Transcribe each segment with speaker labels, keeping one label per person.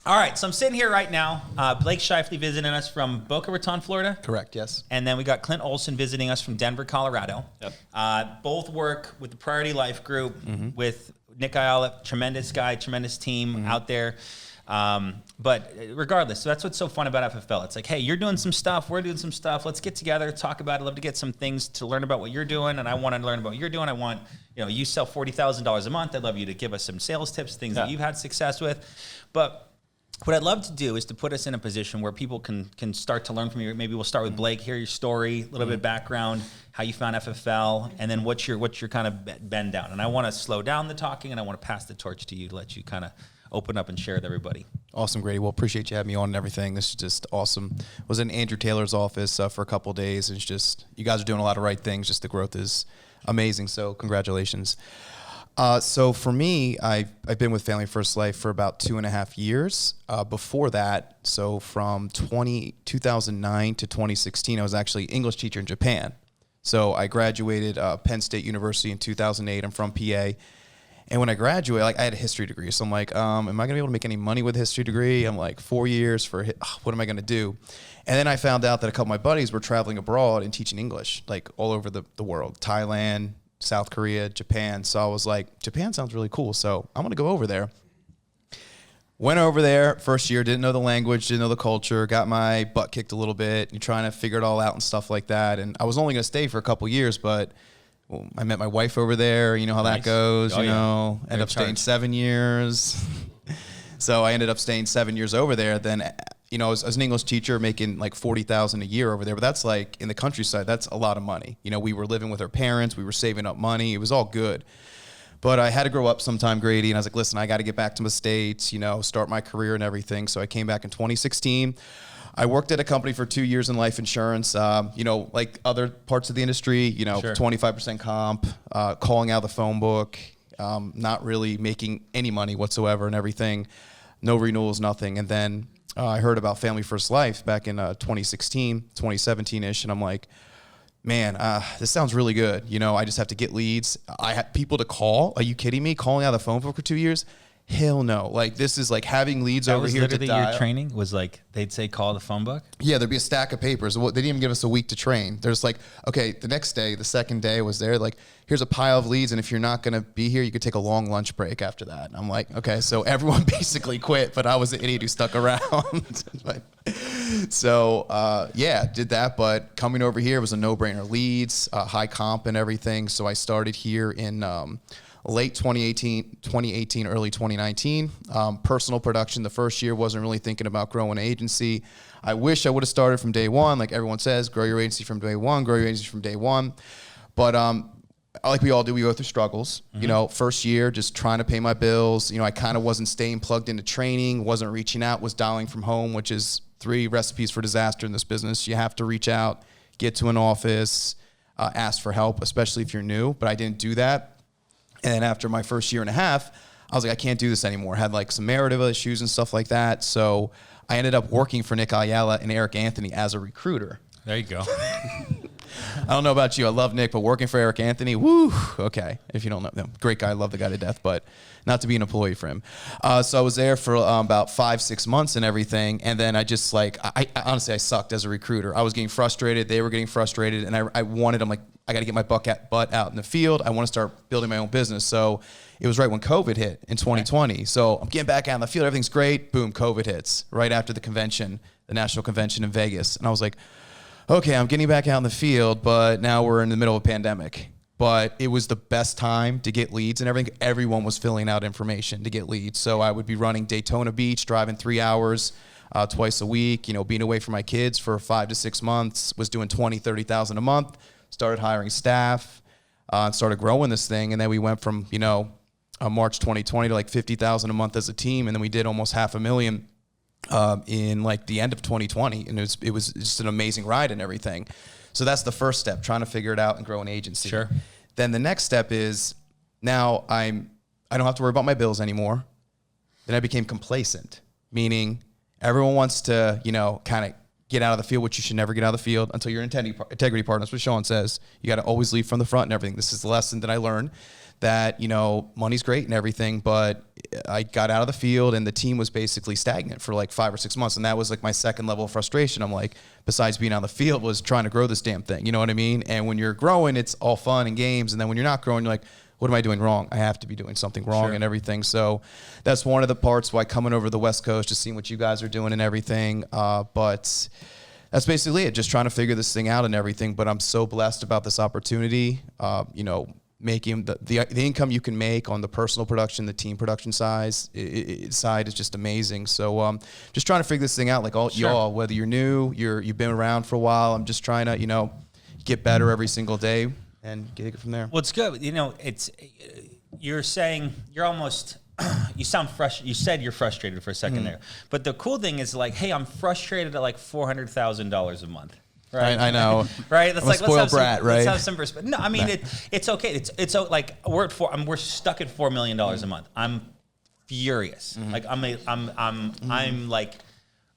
Speaker 1: All right, so I'm sitting here right now. Blake Scheifele visiting us from Boca Raton, Florida.
Speaker 2: Correct, yes.
Speaker 1: And then we got Clint Olson visiting us from Denver, Colorado.
Speaker 2: Yep.
Speaker 1: Both work with the Priority Life Group, with Nick Ayala, tremendous guy, tremendous team out there. But regardless, so that's what's so fun about FFL. It's like, hey, you're doing some stuff, we're doing some stuff. Let's get together, talk about it. I'd love to get some things to learn about what you're doing, and I want to learn about what you're doing. I want, you sell $40,000 a month. I'd love you to give us some sales tips, things that you've had success with. But what I'd love to do is to put us in a position where people can start to learn from you. Maybe we'll start with Blake, hear your story, a little bit of background, how you found FFL, and then what's your kind of bend down. And I want to slow down the talking, and I want to pass the torch to you to let you kind of open up and share with everybody.
Speaker 2: Awesome, Grady. Well, appreciate you having me on and everything. This is just awesome. Was in Andrew Taylor's office for a couple of days. And it's just, you guys are doing a lot of right things. Just the growth is amazing. So congratulations. So for me, I've been with Family First Life for about 2.5 years. Before that, so from 2009 to 2016, I was actually English teacher in Japan. So I graduated Penn State University in 2008. I'm from PA. And when I graduated, I had a history degree. So I'm like, am I going to be able to make any money with a history degree? I'm like, 4 years for, what am I going to do? And then I found out that a couple of my buddies were traveling abroad and teaching English, like all over the world, Thailand, South Korea, Japan. So I was like, Japan sounds really cool. So I'm going to go over there. Went over there, first year, didn't know the language, didn't know the culture, got my butt kicked a little bit, and trying to figure it all out and stuff like that. And I was only going to stay for a couple years, but I met my wife over there. You know how that goes, Ended up staying 7 years. So I ended up staying 7 years over there. Then, I was an English teacher making like $40,000 a year over there, but that's like in the countryside, that's a lot of money. We were living with our parents, we were saving up money. It was all good. But I had to grow up sometime, Grady, and I was like, listen, I got to get back to the States, start my career and everything. So I came back in 2016. I worked at a company for 2 years in life insurance, like other parts of the industry, sure. 25% comp, calling out the phone book, not really making any money whatsoever and everything, no renewals, nothing. And then I heard about Family First Life back in 2016, 2017-ish, and I'm like, man, this sounds really good. I just have to get leads. I had people to call. Are you kidding me? Calling out the phone book for 2 years? Hell no. Like, this is like having leads over here to dial.
Speaker 1: Literally your training was like, they'd say, call the phone book?
Speaker 2: Yeah, there'd be a stack of papers. They didn't even give us a week to train. There's like, okay, the next day, the second day was there, like, here's a pile of leads, and if you're not going to be here, you could take a long lunch break after that. And I'm like, okay, so everyone basically quit, but I was the idiot who stuck around. So, did that, but coming over here was a no-brainer. Leads, high comp and everything, so I started here in late 2018, early 2019. Personal production, the first year wasn't really thinking about growing an agency. I wish I would have started from day one. Like everyone says, grow your agency from day one, grow your agency from day one. But like we all do, we go through struggles. First year, just trying to pay my bills. I kind of wasn't staying plugged into training, wasn't reaching out, was dialing from home, which is 3 recipes for disaster in this business. You have to reach out, get to an office, ask for help, especially if you're new. But I didn't do that. And then after my first year and a half, I was like, I can't do this anymore. I had like some marital issues and stuff like that. So I ended up working for Nick Ayala and Eric Anthony as a recruiter.
Speaker 1: There you go.
Speaker 2: I don't know about you. I love Nick, but working for Eric Anthony, woo, okay. If you don't know, great guy. I love the guy to death, but not to be an employee for him. So I was there for about 5-6 months and everything. And then I just I honestly, I sucked as a recruiter. I was getting frustrated. They were getting frustrated. And I'm like, I got to get my butt out in the field. I want to start building my own business. So it was right when COVID hit in 2020. So I'm getting back out in the field. Everything's great. Boom, COVID hits right after the convention, the national convention in Vegas. And I was like, okay, I'm getting back out in the field, but now we're in the middle of a pandemic. But it was the best time to get leads and everything. Everyone was filling out information to get leads. So I would be running Daytona Beach, driving 3 hours twice a week, being away from my kids for 5 to 6 months, was doing $20,000, $30,000 a month, started hiring staff, and started growing this thing. And then we went from, March 2020 to like $50,000 a month as a team. And then we did almost $500,000 in like the end of 2020, and it was just an amazing ride and everything. So that's the first step, trying to figure it out and grow an agency.
Speaker 1: Sure.
Speaker 2: Then the next step is now I don't have to worry about my bills anymore. Then I became complacent, meaning everyone wants to, kind of get out of the field, which you should never get out of the field until you're integrity partner. That's what Sean says. You got to always lead from the front and everything. This is the lesson that I learned, that, money's great and everything, but I got out of the field and the team was basically stagnant for like 5 or 6 months. And that was like my second level of frustration. I'm like, besides being on the field, was trying to grow this damn thing. You know what I mean? And when you're growing, it's all fun and games. And then when you're not growing, you're like, what am I doing wrong? I have to be doing something wrong and everything. So that's one of the parts why coming over to the West Coast, just seeing what you guys are doing and everything. But that's basically it, just trying to figure this thing out and everything. But I'm so blessed about this opportunity, making the income you can make on the personal production, the team production side is just amazing. So just trying to figure this thing out, like y'all, whether you're new, you've been around for a while. I'm just trying to, get better every single day and get it from there.
Speaker 1: Well, it's good. You're saying you're almost, you sound frustrated. You said you're frustrated for a second there. But the cool thing is like, hey, I'm frustrated at like $400,000 a month. Right.
Speaker 2: I know.
Speaker 1: Right. That's
Speaker 2: like, let's
Speaker 1: have some perspective. No, I mean, it's okay. It's like we're stuck at $4 million a month. I'm furious. Like I'm like,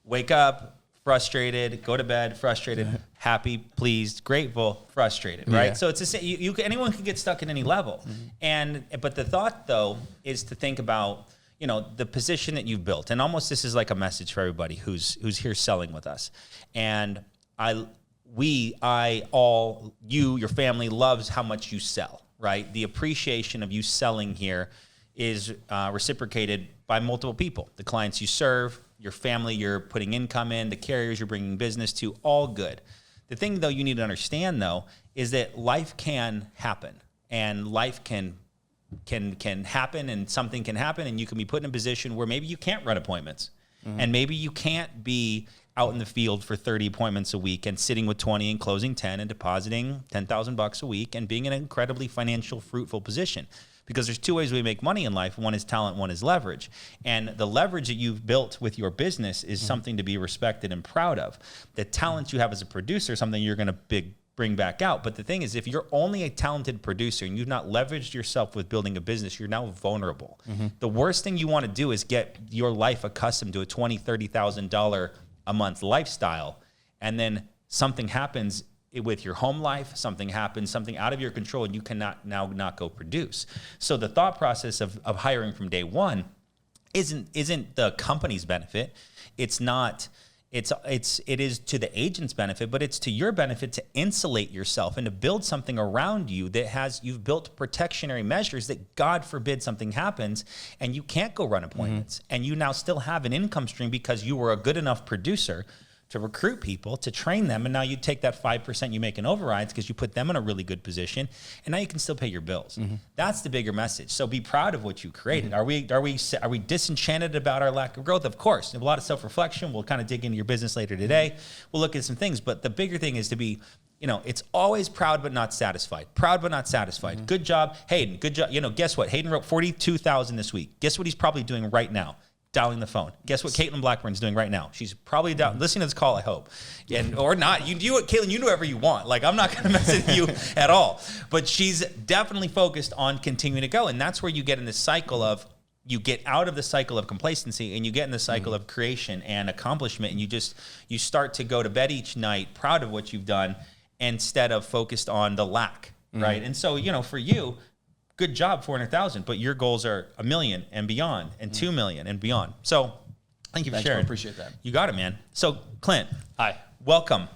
Speaker 1: wake up, frustrated, go to bed, frustrated, happy, pleased, grateful, frustrated, right? Yeah. So it's the same. Anyone can get stuck at any level. But the thought though is to think about, the position that you've built, and almost this is like a message for everybody who's here selling with us. And your family loves how much you sell, right? The appreciation of you selling here is reciprocated by multiple people. The clients you serve, your family you're putting income in, the carriers you're bringing business to, all good. The thing, though, you need to understand, though, is that life can happen, and life can happen, and something can happen, and you can be put in a position where maybe you can't run appointments, and maybe you can't be out in the field for 30 appointments a week and sitting with 20 and closing 10 and depositing $10,000 a week and being in an incredibly financial, fruitful position. Because there's two ways we make money in life. One is talent, one is leverage. And the leverage that you've built with your business is something to be respected and proud of. The talent you have as a producer is something you're going to bring back out. But the thing is, if you're only a talented producer and you've not leveraged yourself with building a business, you're now vulnerable. The worst thing you want to do is get your life accustomed to a $20,000, $30,000 a month lifestyle, and then something happens with your home life, something happens, something out of your control, and you cannot now not go produce. So the thought process of hiring from day one isn't the company's benefit. It is to the agent's benefit, but it's to your benefit to insulate yourself and to build something around you that you've built protectionary measures that God forbid something happens and you can't go run appointments. And you now still have an income stream because you were a good enough producer to recruit people, to train them, and now you take that 5% you make in overrides because you put them in a really good position, and now you can still pay your bills. That's the bigger message. So be proud of what you created. Are we disenchanted about our lack of growth? Of course. A lot of self-reflection. We'll kind of dig into your business later today. We'll look at some things, but the bigger thing is to be, it's always proud but not satisfied. Proud but not satisfied. Good job, Hayden. Good job. Guess what? Hayden wrote 42,000 this week. Guess what he's probably doing right now? Dialing the phone. Guess what Caitlin Blackburn's doing right now? She's probably listening to this call, I hope. Or not. You do it, Caitlin, you do whatever you want. Like, I'm not going to mess with you at all. But she's definitely focused on continuing to go. And that's where you get in this cycle of, you get out of the cycle of complacency and you get in the cycle of creation and accomplishment. And you start to go to bed each night proud of what you've done instead of focused on the lack, right? And so, for you, good job, 400,000, but your goals are 1 million and beyond, and 2 million and beyond. So, thank you for sharing.
Speaker 2: I appreciate that.
Speaker 1: You got it, man. So, Clint,
Speaker 3: hi,
Speaker 1: welcome.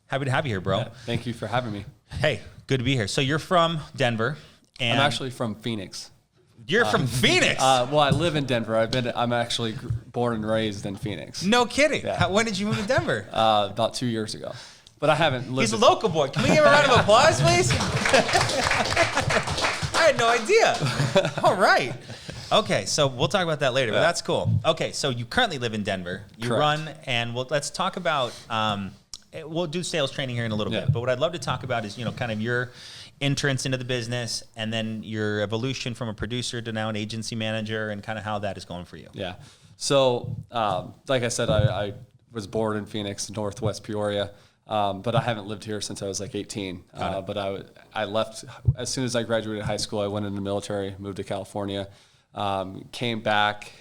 Speaker 1: Happy to have you here, bro.
Speaker 3: Yeah, thank you for having me.
Speaker 1: Hey, good to be here. So, you're from Denver, and
Speaker 3: I'm actually from Phoenix.
Speaker 1: You're from Phoenix.
Speaker 3: Well, I live in Denver. I'm actually born and raised in Phoenix.
Speaker 1: No kidding.
Speaker 3: Yeah.
Speaker 1: When did you move to Denver?
Speaker 3: About 2 years ago. But I haven't lived.
Speaker 1: He's a local boy. Can we give a round of applause, please? I had no idea. All right. Okay, so we'll talk about that later, but that's cool. Okay, so you currently live in Denver. You
Speaker 3: Correct.
Speaker 1: run, and let's talk about, we'll do sales training here in a little bit, but what I'd love to talk about is, kind of your entrance into the business and then your evolution from a producer to now an agency manager and kind of how that is going for you.
Speaker 3: Yeah. So, like I said, I was born in Phoenix, Northwest Peoria. But I haven't lived here since I was like 18. But I left as soon as I graduated high school. I went into the military, moved to California, came back,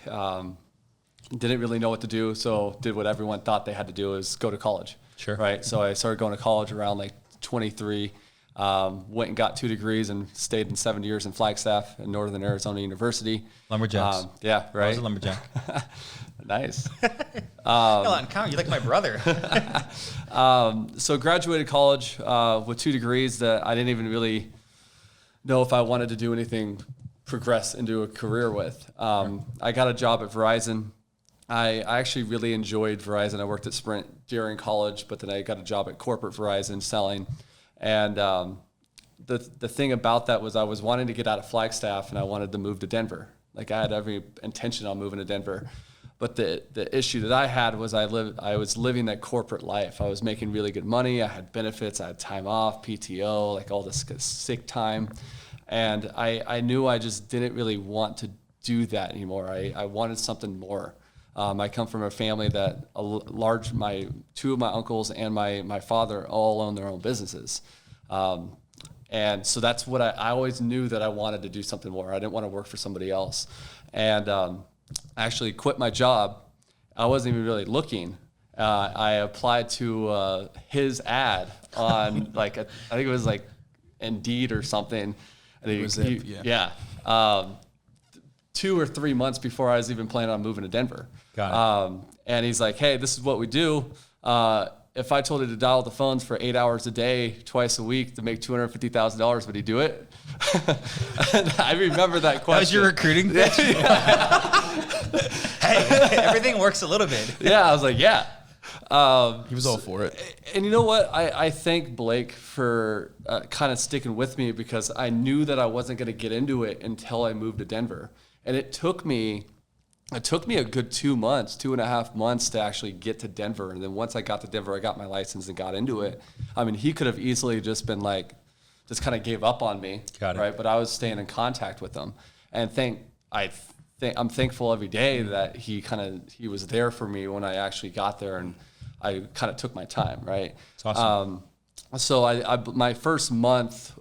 Speaker 3: didn't really know what to do, so did what everyone thought they had to do, is go to college.
Speaker 1: Sure.
Speaker 3: Right. So I started going to college around like 23. Went and got 2 degrees and stayed in 7 years in Flagstaff at Northern Arizona University.
Speaker 1: Lumberjacks.
Speaker 3: Yeah, right.
Speaker 1: I was a lumberjack.
Speaker 3: Nice.
Speaker 1: You're like my brother.
Speaker 3: So graduated college with 2 degrees that I didn't even really know if I wanted to do anything progress into a career with. I got a job at Verizon. I actually really enjoyed Verizon. I worked at Sprint during college, but then I got a job at corporate Verizon selling. And the thing about that was I was wanting to get out of Flagstaff and I wanted to move to Denver. Like I had every intention on moving to Denver. But the issue that I had was I was living that corporate life. I was making really good money. I had benefits. I had time off, PTO, like all this sick time. And I knew I just didn't really want to do that anymore. I wanted something more. I come from a family that two of my uncles and my father all own their own businesses. And so that's what I always knew that I wanted to do something more. I didn't want to work for somebody else. And I actually quit my job. I wasn't even really looking. I applied to his ad on I think it was like Indeed or something. And yeah. 2 or 3 months before I was even planning on moving to Denver.
Speaker 1: Got it.
Speaker 3: And he's like, hey, this is what we do. If I told you to dial the phones for 8 hours a day, twice a week to make $250,000, would he do it? And I remember that question.
Speaker 1: That was your recruiting pitch? Hey, everything works a little bit.
Speaker 3: Yeah, I was like, yeah.
Speaker 2: He was all for it.
Speaker 3: And you know what? I thank Blake for kind of sticking with me because I knew that I wasn't going to get into it until I moved to Denver. And it took me a good 2 months, 2.5 months to actually get to Denver. And then once I got to Denver, I got my license and got into it. I mean, he could have easily just been like, just kind of gave up on me.
Speaker 1: Got it.
Speaker 3: Right. But I was staying in contact with him. And I'm thankful every day that he was there for me when I actually got there, and I kind of took my time. Right.
Speaker 1: It's awesome.
Speaker 3: So my first month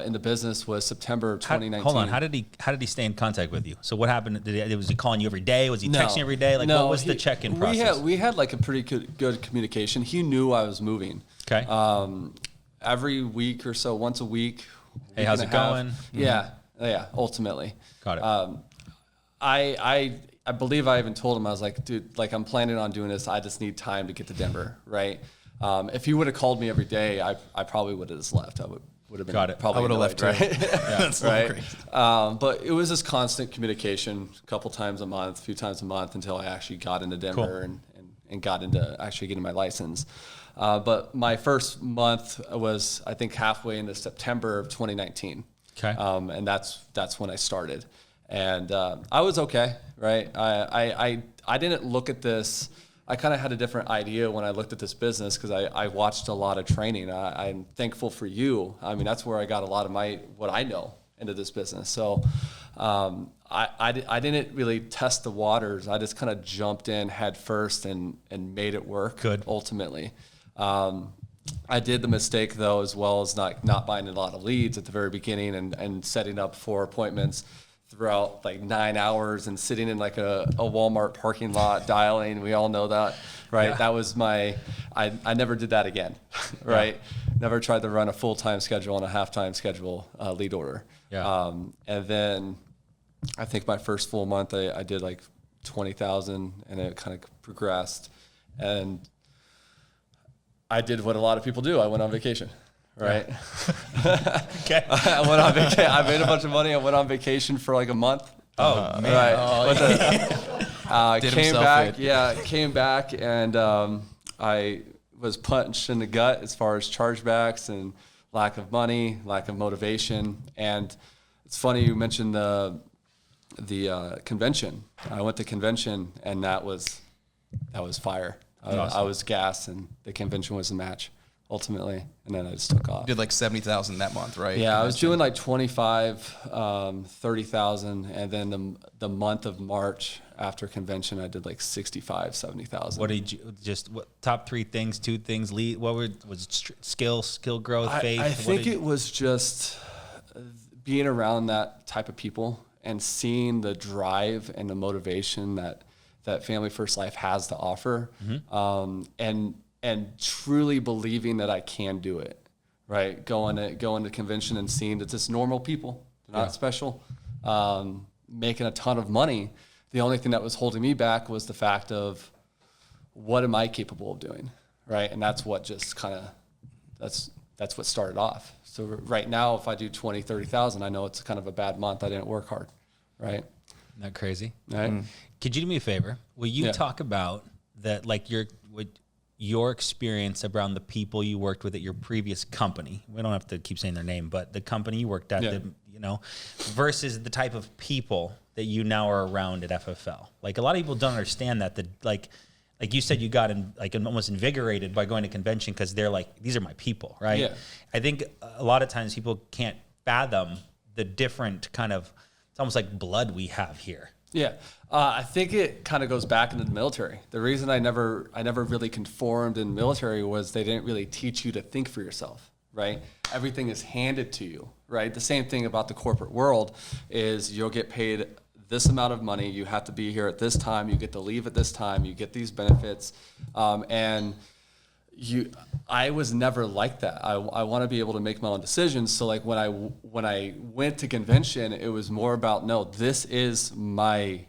Speaker 3: in the business was September of 2019.
Speaker 1: Hold on. How did he stay in contact with you? So what happened? Was he calling you every day? Was he texting you every day? Like what was the check-in process?
Speaker 3: We had like a pretty good communication. He knew I was moving.
Speaker 1: Okay.
Speaker 3: Every week or so, once a week.
Speaker 1: Hey, how's it going?
Speaker 3: Yeah. Yeah. Ultimately.
Speaker 1: Got it.
Speaker 3: I believe I even told him, I was like, dude, like I'm planning on doing this. I just need time to get to Denver. Right. If he would have called me every day, I probably would have just left. I would have been
Speaker 1: Got it.
Speaker 3: probably
Speaker 2: I would have left,
Speaker 3: right?
Speaker 2: Yeah, that's
Speaker 3: right.
Speaker 2: crazy.
Speaker 3: But it was this constant communication, a couple times a month, a few times a month, until I actually got into Denver and got into actually getting my license. But my first month was, I think, halfway into September of 2019.
Speaker 1: Okay.
Speaker 3: And that's when I started, and I was okay, right? I didn't look at this. I kind of had a different idea when I looked at this business because I watched a lot of training. I'm thankful for you. I mean, that's where I got a lot of what I know into this business. So I didn't really test the waters. I just kind of jumped in head first and made it work.
Speaker 1: Good.
Speaker 3: Ultimately. I did the mistake though, as well as not buying a lot of leads at the very beginning and setting up 4 appointments throughout like 9 hours and sitting in like a Walmart parking lot dialing. We all know that, right?
Speaker 1: Yeah.
Speaker 3: That was I never did that again, right? Yeah. Never tried to run a full-time schedule and a half-time schedule lead order.
Speaker 1: Yeah.
Speaker 3: And then I think my first full month, I did like 20,000 and it kind of progressed. And I did what a lot of people do. I went on vacation. Right.
Speaker 1: Yeah. Okay.
Speaker 3: I went on vacation. I made a bunch of money. I went on vacation for like a month.
Speaker 1: Oh man.
Speaker 3: Right.
Speaker 1: Oh,
Speaker 3: Came back. Yeah. Came back and I was punched in the gut as far as chargebacks and lack of money, lack of motivation. And it's funny you mentioned the convention. I went to convention and that was fire.
Speaker 1: Awesome.
Speaker 3: I was gassed and the convention was the match. Ultimately, and then I just took off.
Speaker 2: You did like 70,000 that month, right?
Speaker 3: Yeah, I was doing like 25, 30,000, and then the month of March after convention, I did like 65, 70,000.
Speaker 1: What did you what top 3 things, 2 things lead? What was it skill growth, faith?
Speaker 3: I think it was just being around that type of people and seeing the drive and the motivation that that Family First Life has to offer, and truly believing that I can do it, right? Going to convention and seeing that it's normal people, they're not special, making a ton of money. The only thing that was holding me back was the fact of what am I capable of doing, right? And that's what just kind of, that's what started off. So right now, if I do 20, 30,000, I know it's kind of a bad month. I didn't work hard, right?
Speaker 1: Isn't that crazy?
Speaker 3: Right.
Speaker 1: Could you do me a favor? Will you talk about that, like your experience around the people you worked with at your previous company? We don't have to keep saying their name, but the company you worked at, versus the type of people that you now are around at FFL. Like a lot of people don't understand that like you said, you got almost invigorated by going to convention because they're like, these are my people, right?
Speaker 3: Yeah.
Speaker 1: I think a lot of times people can't fathom the different kind of, it's almost like blood we have here.
Speaker 3: Yeah, I think it kind of goes back into the military. The reason I never really conformed in military was they didn't really teach you to think for yourself, right? Everything is handed to you, right? The same thing about the corporate world is you'll get paid this amount of money, you have to be here at this time, you get to leave at this time, you get these benefits, and I was never like that. I want to be able to make my own decisions. So like when I went to convention, it was more about, no, this is my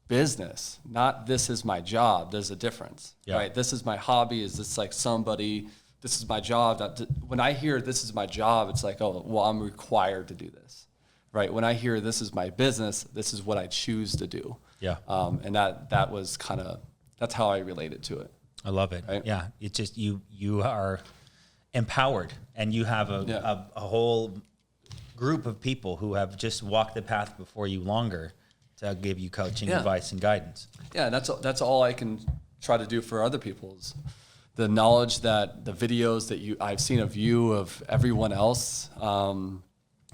Speaker 3: business, not this is my job. There's a difference, right? This is my hobby. Is this like somebody, this is my job. When I hear this is my job, it's like, oh, well, I'm required to do this, right? When I hear this is my business, this is what I choose to do. Yeah. And that was kind of, that's how I related to it.
Speaker 1: I love it. Right? Yeah. It's just, you are empowered and you have a whole group of people who have just walked the path before you longer to give you coaching, advice, and guidance. Yeah.
Speaker 3: And that's all I can try to do for other people is the knowledge that the videos that I've seen of you, of everyone else,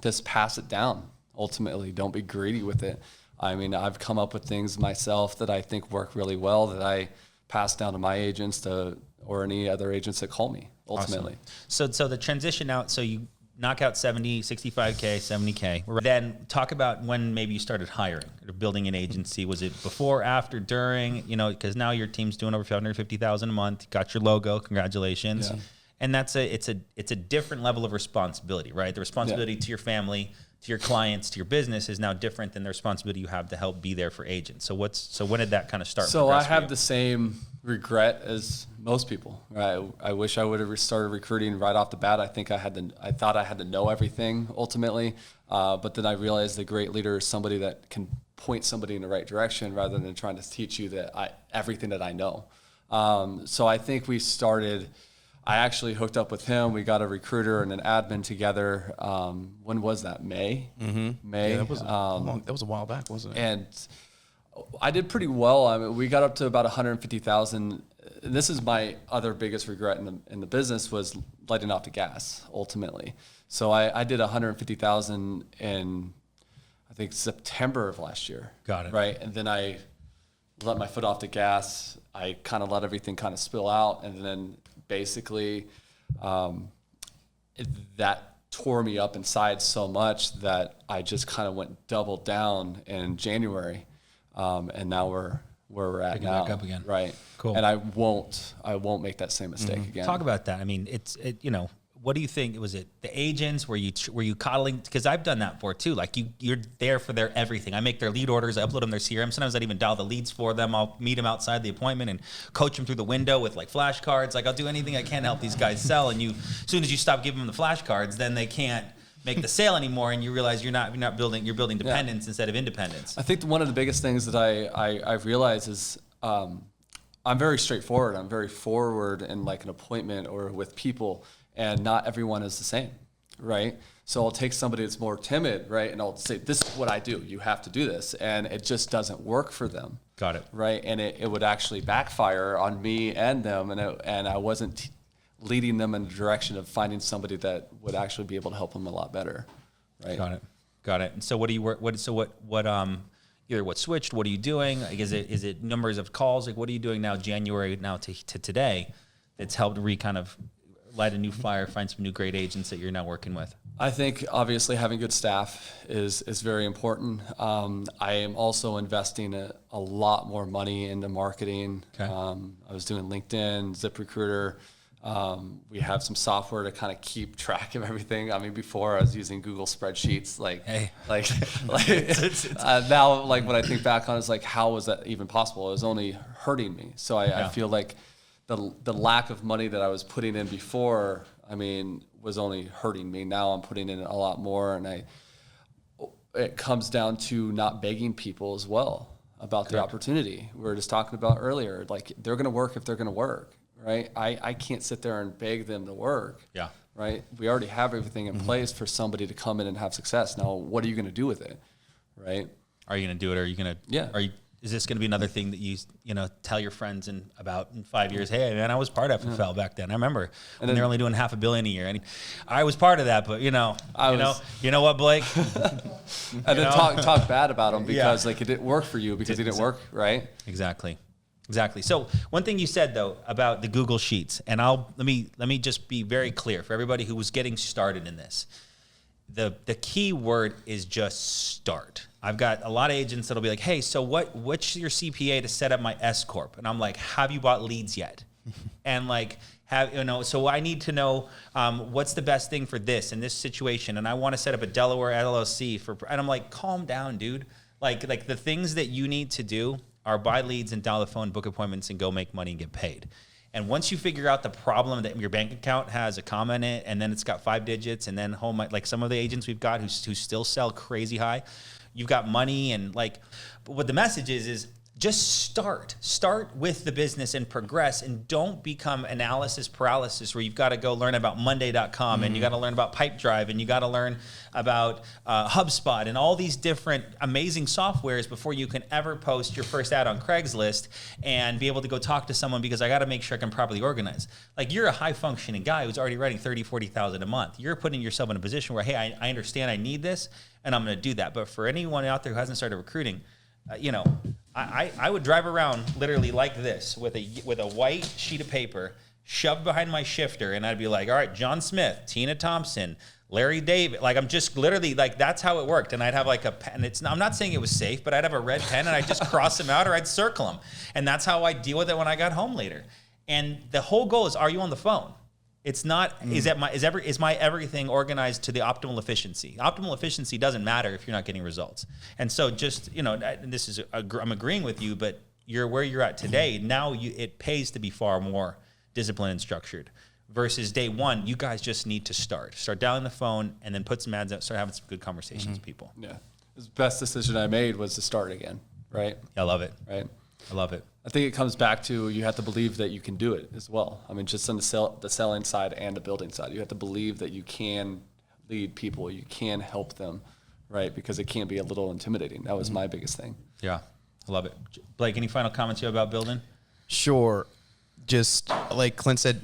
Speaker 3: just pass it down. Ultimately, don't be greedy with it. I mean, I've come up with things myself that I think work really well that I pass down to my agents or any other agents that call me ultimately.
Speaker 1: Awesome. So the transition out, so you knock out 70, 65K, 70K. Then talk about when maybe you started hiring or building an agency. Was it before, after, during, because now your team's doing over 550,000 a month, got your logo, congratulations. Yeah. And it's a different level of responsibility, right? The responsibility to your family, to your clients, to your business is now different than the responsibility you have to help be there for agents. So when did that kind of start?
Speaker 3: So I have the same regret as most people. Right? I wish I would have started recruiting right off the bat. I thought I had to know everything ultimately, but then I realized the great leader is somebody that can point somebody in the right direction rather than trying to teach you everything that I know. So I think I actually hooked up with him. We got a recruiter and an admin together. When was that? May? Mm-hmm. May.
Speaker 2: Yeah, that was a while back, wasn't it?
Speaker 3: And I did pretty well. I mean, we got up to about 150,000. This is my other biggest regret in the business was letting off the gas ultimately. So I did 150,000 in, I think, September of last year.
Speaker 1: Got it.
Speaker 3: Right. And then I let my foot off the gas. I kind of let everything kind of spill out. And then basically, that tore me up inside so much that I just kind of went double down in January, and now we're where we're at now.
Speaker 1: Back up again.
Speaker 3: Right.
Speaker 1: Cool.
Speaker 3: And I won't make that same mistake again.
Speaker 1: Talk about that. I mean, what do you think? Was it the agents? Were you coddling? Because I've done that before too. Like you're there for their everything. I make their lead orders. I upload them their CRM. Sometimes I'd even dial the leads for them. I'll meet them outside the appointment and coach them through the window with like flashcards. Like I'll do anything I can to help these guys sell. And as soon as you stop giving them the flashcards, then they can't make the sale anymore. And you realize you're building dependence instead of independence.
Speaker 3: I think one of the biggest things that I've realized is I'm very straightforward. I'm very forward in like an appointment or with people. And not everyone is the same, right? So I'll take somebody that's more timid, right? And I'll say, this is what I do. You have to do this. And it just doesn't work for them.
Speaker 1: Got it.
Speaker 3: Right? And it would actually backfire on me and them. And I wasn't leading them in the direction of finding somebody that would actually be able to help them a lot better, right?
Speaker 1: Got it. And so what do you work? Either what switched? What are you doing? Like, is it numbers of calls? Like, what are you doing now, January now to today, that's helped kind of light a new fire, find some new great agents that you're now working with?
Speaker 3: I think obviously having good staff is very important. I am also investing a lot more money into marketing.
Speaker 1: Okay.
Speaker 3: I was doing LinkedIn, ZipRecruiter. We have some software to kind of keep track of everything. I mean, before I was using Google spreadsheets, now, like when I think back on it, it's like, how was that even possible? It was only hurting me. So I feel like the lack of money that I was putting in before, I mean, was only hurting me. Now I'm putting in a lot more, and it comes down to not begging people as well about the opportunity. We were just talking about earlier, like they're going to work if they're going to work. Right, I can't sit there and beg them to work. Yeah. Right, we already have everything in place for somebody to come in and have success. Now, what are you going to do with it? Right?
Speaker 1: Are you going to do it? Or are you going to? Yeah. Is this going to be another thing that you tell your friends in 5 years? Hey, man, I was part of FFL back then. I remember when they're only doing $500 million a year, and I was part of that. But you know what, Blake?
Speaker 3: And then talk bad about them because like it didn't work for you because it didn't work, right?
Speaker 1: Exactly. So one thing you said though about the Google Sheets, and let me just be very clear for everybody who was getting started in this. The key word is just start. I've got a lot of agents that'll be like, hey, so what's your CPA to set up my S Corp? And I'm like, have you bought leads yet? And like, so I need to know what's the best thing for this in this situation. And I want to set up a Delaware LLC and I'm like, calm down, dude. Like the things that you need to do are buy leads and dial the phone, book appointments, and go make money and get paid. And once you figure out the problem that your bank account has a comma in it, and then it's got 5 digits, and then like some of the agents we've got who still sell crazy high, you've got money and like. But what the message is just start with the business and progress, and don't become analysis paralysis where you've got to go learn about Monday.com and you got to learn about Pipedrive and you got to learn about HubSpot and all these different amazing softwares before you can ever post your first ad on Craigslist and be able to go talk to someone because I got to make sure I can properly organize. Like you're a high functioning guy who's already writing 30, 40,000 a month. You're putting yourself in a position where, hey, I understand I need this and I'm going to do that. But for anyone out there who hasn't started recruiting, I would drive around literally like this with a white sheet of paper shoved behind my shifter, and I'd be like, all right, John Smith, Tina Thompson, Larry David. Like I'm just literally like that's how it worked. And I'd have like a pen. I'm not saying it was safe, but I'd have a red pen and I'd just cross them out or I'd circle them. And that's how I deal with it when I got home later. And the whole goal is, are you on the phone? It's not, is my everything organized to the optimal efficiency? Optimal efficiency doesn't matter if you're not getting results. And so just, I'm agreeing with you, but you're where you're at today. Now it pays to be far more disciplined and structured versus day one. You guys just need to start dialing the phone and then put some ads out, start having some good conversations with people.
Speaker 3: Yeah. The best decision I made was to start again. Right.
Speaker 1: I love it.
Speaker 3: Right.
Speaker 1: I love it.
Speaker 3: I think it comes back to you have to believe that you can do it as well. I mean, just on the selling side and the building side, you have to believe that you can lead people, you can help them, right? Because it can be a little intimidating. That was my biggest thing.
Speaker 1: Yeah, I love it. Blake, any final comments you have about building?
Speaker 2: Sure. Just like Clint said,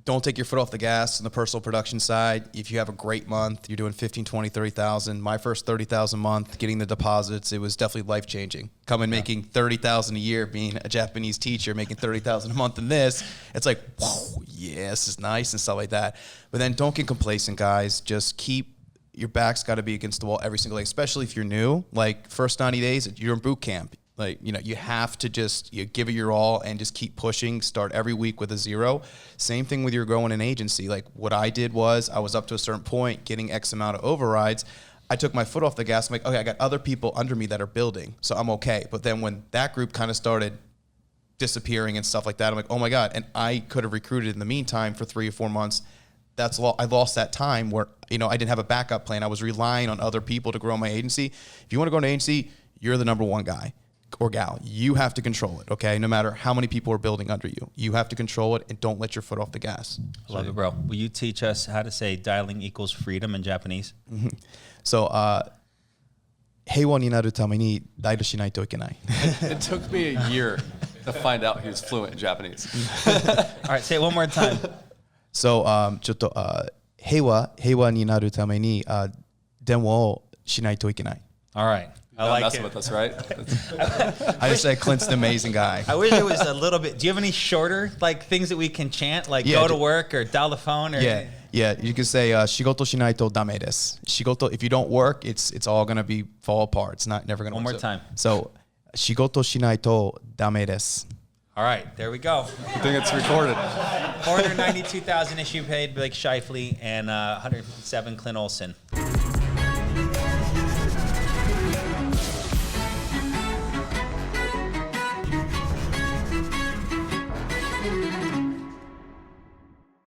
Speaker 2: don't take your foot off the gas on the personal production side. If you have a great month, you're doing 15, 20, 30,000. My first 30,000 a month, getting the deposits, it was definitely life-changing. Making 30,000 a year, being a Japanese teacher, making 30,000 a month in this, it's like, whoa, yeah, this is nice and stuff like that. But then don't get complacent, guys. Just keep your back's got to be against the wall every single day, especially if you're new. Like first 90 days, you're in boot camp. Like, you have to just give it your all and just keep pushing. Start every week with a 0. Same thing with your growing an agency. Like what I did was I was up to a certain point, getting X amount of overrides. I took my foot off the gas. I'm like, okay, I got other people under me that are building, so I'm okay. But then when that group kind of started disappearing and stuff like that, I'm like, oh my God. And I could have recruited in the meantime for 3 or 4 months. I lost that time where, I didn't have a backup plan. I was relying on other people to grow my agency. If you want to grow an agency, you're the number one guy or gal. You have to control it, okay? No matter how many people are building under you. You have to control it and don't let your foot off the gas.
Speaker 1: I love it, bro. Will you teach us how to say dialing equals freedom in Japanese?
Speaker 2: Mm-hmm. So, 平和になるためにダイヤルしないといけない.
Speaker 3: It took me a year to find out he was fluent in Japanese.
Speaker 1: All right, say it one more time.
Speaker 2: So, ちょっと、平和になるために電話をしないといけない.
Speaker 1: All right. I
Speaker 3: Not
Speaker 1: like
Speaker 3: messing
Speaker 1: it.
Speaker 3: with us, right?
Speaker 2: I just said Clint's an amazing guy.
Speaker 1: I wish it was a little bit. Do you have any shorter things that we can chant, go to work or dial the phone? Or
Speaker 2: Yeah. Yeah, you can say shigoto shinai to dame desu. Shigoto, if you don't work, it's all gonna fall apart. It's never gonna.
Speaker 1: One
Speaker 2: work.
Speaker 1: more time.
Speaker 2: So, shigoto shinai to dame desu.
Speaker 1: All right, there we go.
Speaker 3: I think it's recorded.
Speaker 1: 492,000 issue paid Blake Scheifele and 157 Clint Olson.